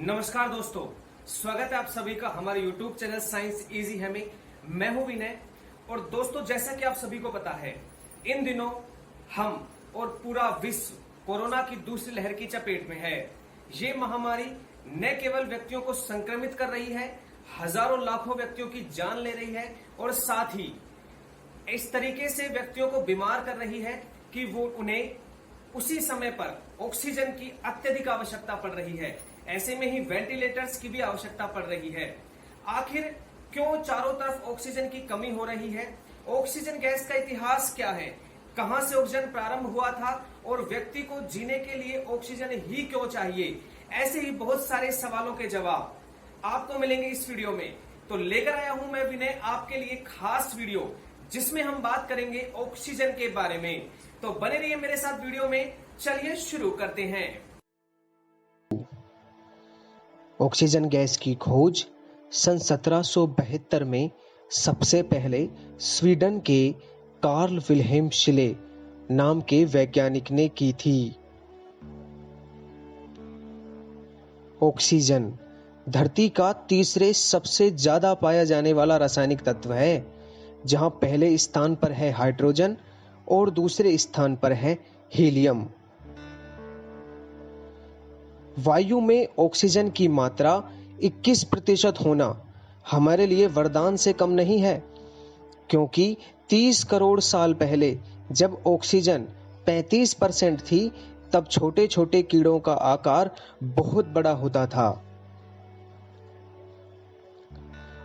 नमस्कार दोस्तों, स्वागत है आप सभी का हमारे YouTube चैनल साइंस इजी है में। मैं हूं विनय। और दोस्तों, जैसा कि आप सभी को पता है, इन दिनों हम और पूरा विश्व कोरोना की दूसरी लहर की चपेट में है। ये महामारी न केवल व्यक्तियों को संक्रमित कर रही है, हजारों लाखों व्यक्तियों की जान ले रही है और साथ ही इस तरीके से व्यक्तियों को बीमार कर रही है कि वो उन्हें उसी समय पर ऑक्सीजन की अत्यधिक आवश्यकता पड़ रही है। ऐसे में ही वेंटिलेटर्स की भी आवश्यकता पड़ रही है। आखिर क्यों चारों तरफ ऑक्सीजन की कमी हो रही है? ऑक्सीजन गैस का इतिहास क्या है? कहां से ऑक्सीजन प्रारंभ हुआ था और व्यक्ति को जीने के लिए ऑक्सीजन ही क्यों चाहिए? ऐसे ही बहुत सारे सवालों के जवाब आपको मिलेंगे इस वीडियो में। तो लेकर आया हूं मैं विनय आपके लिए खास वीडियो, जिसमें हम बात करेंगे ऑक्सीजन के बारे में। तो बने रहिए मेरे साथ वीडियो में। चलिए शुरू करते हैं। ऑक्सीजन गैस की खोज सन 1772 में सबसे पहले स्वीडन के कार्ल विल्हेम शिले नाम के वैज्ञानिक ने की थी। ऑक्सीजन धरती का तीसरे सबसे ज्यादा पाया जाने वाला रासायनिक तत्व है, जहां पहले स्थान पर है हाइड्रोजन और दूसरे स्थान पर है हीलियम। वायु में ऑक्सीजन की मात्रा 21% होना हमारे लिए वरदान से कम नहीं है, क्योंकि 30 करोड़ साल पहले जब ऑक्सीजन 35% थी, तब छोटे छोटे कीड़ों का आकार बहुत बड़ा होता था।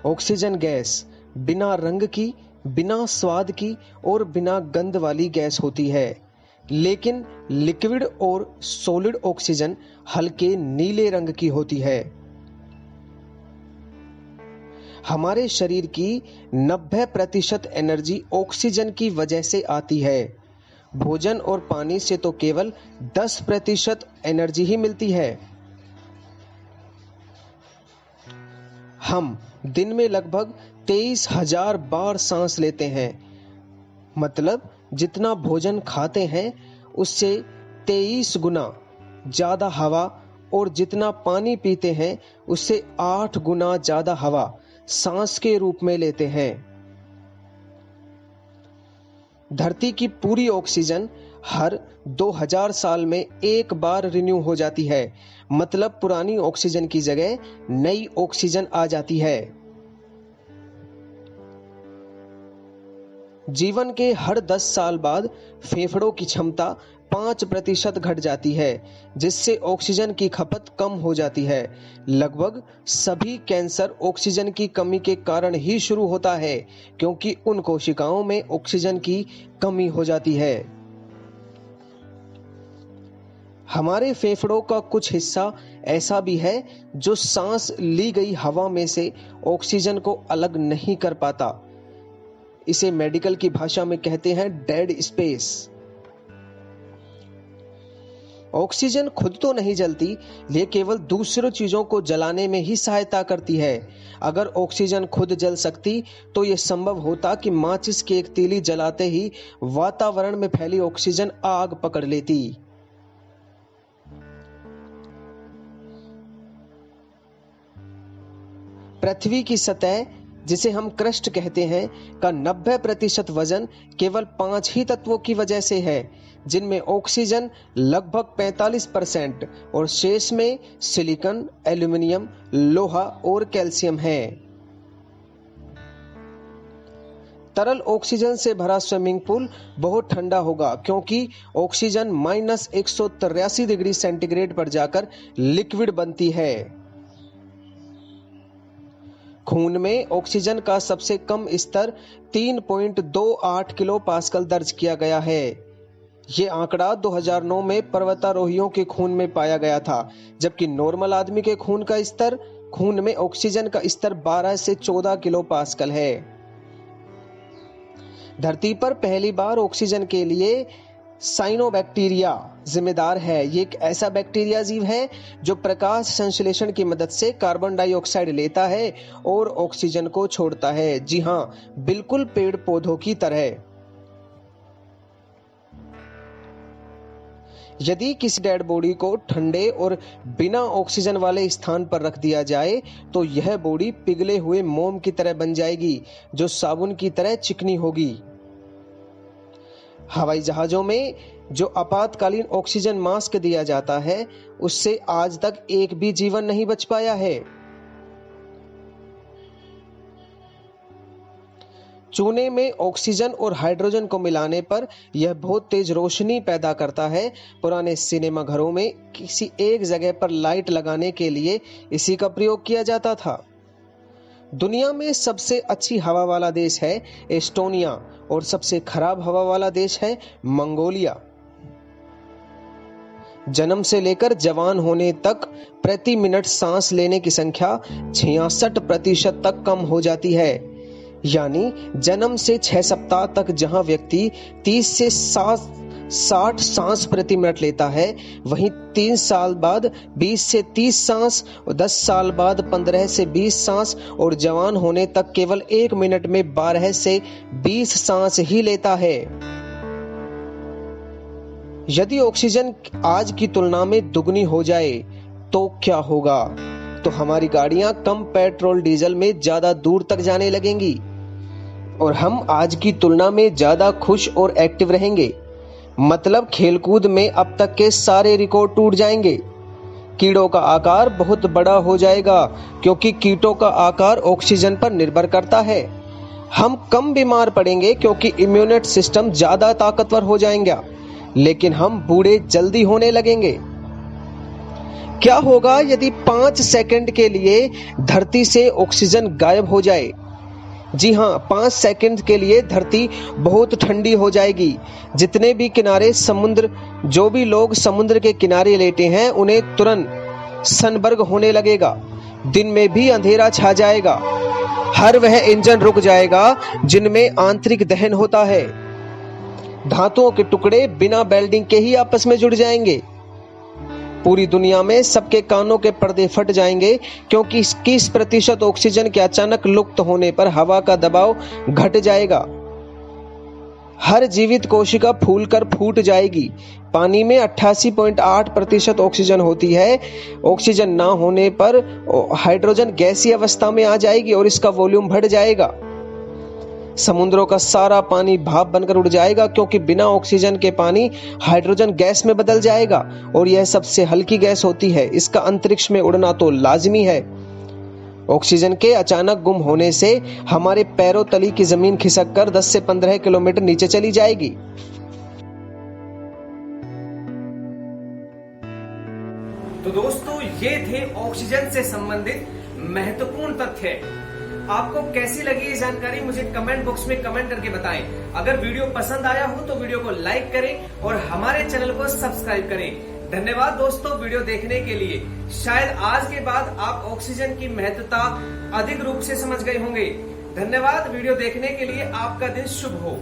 ऑक्सीजन गैस बिना रंग की, बिना स्वाद की और बिना गंध वाली गैस होती है, लेकिन लिक्विड और सॉलिड ऑक्सीजन हल्के नीले रंग की होती है। हमारे शरीर की 90% एनर्जी ऑक्सीजन की वजह से आती है। भोजन और पानी से तो केवल 10% एनर्जी ही मिलती है। हम दिन में लगभग 23,000 बार सांस लेते हैं, मतलब जितना भोजन खाते हैं उससे 23 गुना ज्यादा हवा, और जितना पानी पीते हैं उससे 8 गुना ज्यादा हवा सांस के रूप में लेते हैं। धरती की पूरी ऑक्सीजन हर 2000 साल में एक बार रिन्यू हो जाती है, मतलब पुरानी ऑक्सीजन की जगह नई ऑक्सीजन आ जाती है। जीवन के हर 10 साल बाद फेफड़ों की क्षमता 5% घट जाती है, जिससे ऑक्सीजन की खपत कम हो जाती है। लगभग सभी कैंसर ऑक्सीजन की कमी के कारण ही शुरू होता है, क्योंकि उन कोशिकाओं में ऑक्सीजन की कमी हो जाती है। हमारे फेफड़ों का कुछ हिस्सा ऐसा भी है जो सांस ली गई हवा में से ऑक्सीजन को अलग नहीं कर पाता। इसे मेडिकल की भाषा में कहते हैं डेड स्पेस। ऑक्सीजन खुद तो नहीं जलती, ये केवल दूसरों चीजों को जलाने में ही सहायता करती है। अगर ऑक्सीजन खुद जल सकती तो यह संभव होता कि माचिस की एक तीली जलाते ही वातावरण में फैली ऑक्सीजन आग पकड़ लेती। पृथ्वी की सतह, जिसे हम क्रस्ट कहते हैं, का 90% वजन केवल 5 ही तत्वों की वजह से है, जिनमें ऑक्सीजन लगभग 45% और शेष में सिलिकॉन, एल्यूमिनियम, लोहा और कैल्शियम है। तरल ऑक्सीजन से भरा स्विमिंग पूल बहुत ठंडा होगा, क्योंकि ऑक्सीजन -183 डिग्री सेंटीग्रेड पर जाकर लिक्विड बनती है। खून में ऑक्सीजन का सबसे कम स्तर 3.28 किलो पास्कल दर्ज किया गया है। ये आंकड़ा 2009 में पर्वतारोहियों के खून में पाया गया था, जबकि नॉर्मल आदमी के खून में ऑक्सीजन का स्तर 12 से 14 किलो पास्कल है। धरती पर पहली बार ऑक्सीजन के लिए साइनोबैक्टीरिया जिम्मेदार है। ये एक ऐसा बैक्टीरिया जीव है जो प्रकाश संश्लेषण की मदद से कार्बन डाइऑक्साइड लेता है और ऑक्सीजन को छोड़ता है। जी हां, बिल्कुल पेड़ पौधों की तरह। यदि किसी डेड बॉडी को ठंडे और बिना ऑक्सीजन वाले स्थान पर रख दिया जाए तो यह बॉडी पिघले हुए मोम की तरह बन जाएगी, जो साबुन की तरह चिकनी होगी। हवाई जहाजों में जो आपातकालीन ऑक्सीजन मास्क दिया जाता है, उससे आज तक एक भी जीवन नहीं बच पाया है। चूने में ऑक्सीजन और हाइड्रोजन को मिलाने पर यह बहुत तेज रोशनी पैदा करता है। पुराने सिनेमा घरों में किसी एक जगह पर लाइट लगाने के लिए इसी का प्रयोग किया जाता था। दुनिया में सबसे अच्छी हवा वाला देश है एस्टोनिया और सबसे खराब हवा वाला देश है मंगोलिया। जन्म से लेकर जवान होने तक प्रति मिनट सांस लेने की संख्या 66% तक कम हो जाती है। यानी जन्म से 6 सप्ताह तक जहां व्यक्ति 30 से 60 सांस प्रति मिनट लेता है, वहीं 3 साल बाद 20 से 30 सांस, 10 साल बाद 15 से 20 सांस और जवान होने तक केवल 1 मिनट में 12 से 20 सांस ही लेता है। यदि ऑक्सीजन आज की तुलना में दुगनी हो जाए तो क्या होगा? तो हमारी गाड़ियां कम पेट्रोल डीजल में ज्यादा दूर तक जाने लगेंगी और हम आज की तुलना में ज्यादा खुश और एक्टिव रहेंगे। मतलब खेलकूद में अब तक के सारे रिकॉर्ड टूट जाएंगे। कीड़ों का आकार बहुत बड़ा हो जाएगा क्योंकि कीटों का आकार ऑक्सीजन पर निर्भर करता है। हम कम बीमार पड़ेंगे क्योंकि इम्यूनिटी सिस्टम ज्यादा ताकतवर हो जाएगा, लेकिन हम बूढ़े जल्दी होने लगेंगे। क्या होगा यदि 5 सेकंड के लिए धरती से ऑक्सीजन गायब हो जाए? जी हाँ, 5 सेकंड के लिए धरती बहुत ठंडी हो जाएगी। जितने भी किनारे समुद्र, जो भी लोग समुद्र के किनारे लेटे हैं, उन्हें तुरंत सनबर्ग होने लगेगा। दिन में भी अंधेरा छा जाएगा। हर वह इंजन रुक जाएगा जिनमें आंतरिक दहन होता है। धातुओं के टुकड़े बिना वेल्डिंग के ही आपस में जुड़ जाएंगे। पूरी दुनिया में सबके कानों के पर्दे फट जाएंगे क्योंकि 21% ऑक्सीजन के अचानक लुप्त होने पर हवा का दबाव घट जाएगा। हर जीवित कोशिका फूलकर फूट जाएगी। पानी में 88.8% ऑक्सीजन होती है। ऑक्सीजन ना होने पर हाइड्रोजन गैसीय अवस्था में आ जाएगी और इसका वॉल्यूम बढ़ जाएगा। समुद्रों का सारा पानी भाप बनकर उड़ जाएगा क्योंकि बिना ऑक्सीजन के पानी हाइड्रोजन गैस में बदल जाएगा और यह सबसे हल्की गैस होती है। इसका अंतरिक्ष में उड़ना तो लाजिमी है। ऑक्सीजन के अचानक गुम होने से हमारे पैरों तली की जमीन खिसक कर 10 से 15 किलोमीटर नीचे चली जाएगी। तो दोस्तों, ये थे ऑक्सीजन से संबंधित महत्वपूर्ण तथ्य। आपको कैसी लगी ये जानकारी मुझे कमेंट बॉक्स में कमेंट करके बताएं। अगर वीडियो पसंद आया हो तो वीडियो को लाइक करें और हमारे चैनल को सब्सक्राइब करें। धन्यवाद दोस्तों वीडियो देखने के लिए। शायद आज के बाद आप ऑक्सीजन की महत्वता अधिक रूप से समझ गए होंगे। धन्यवाद वीडियो देखने के लिए। आपका दिन शुभ हो।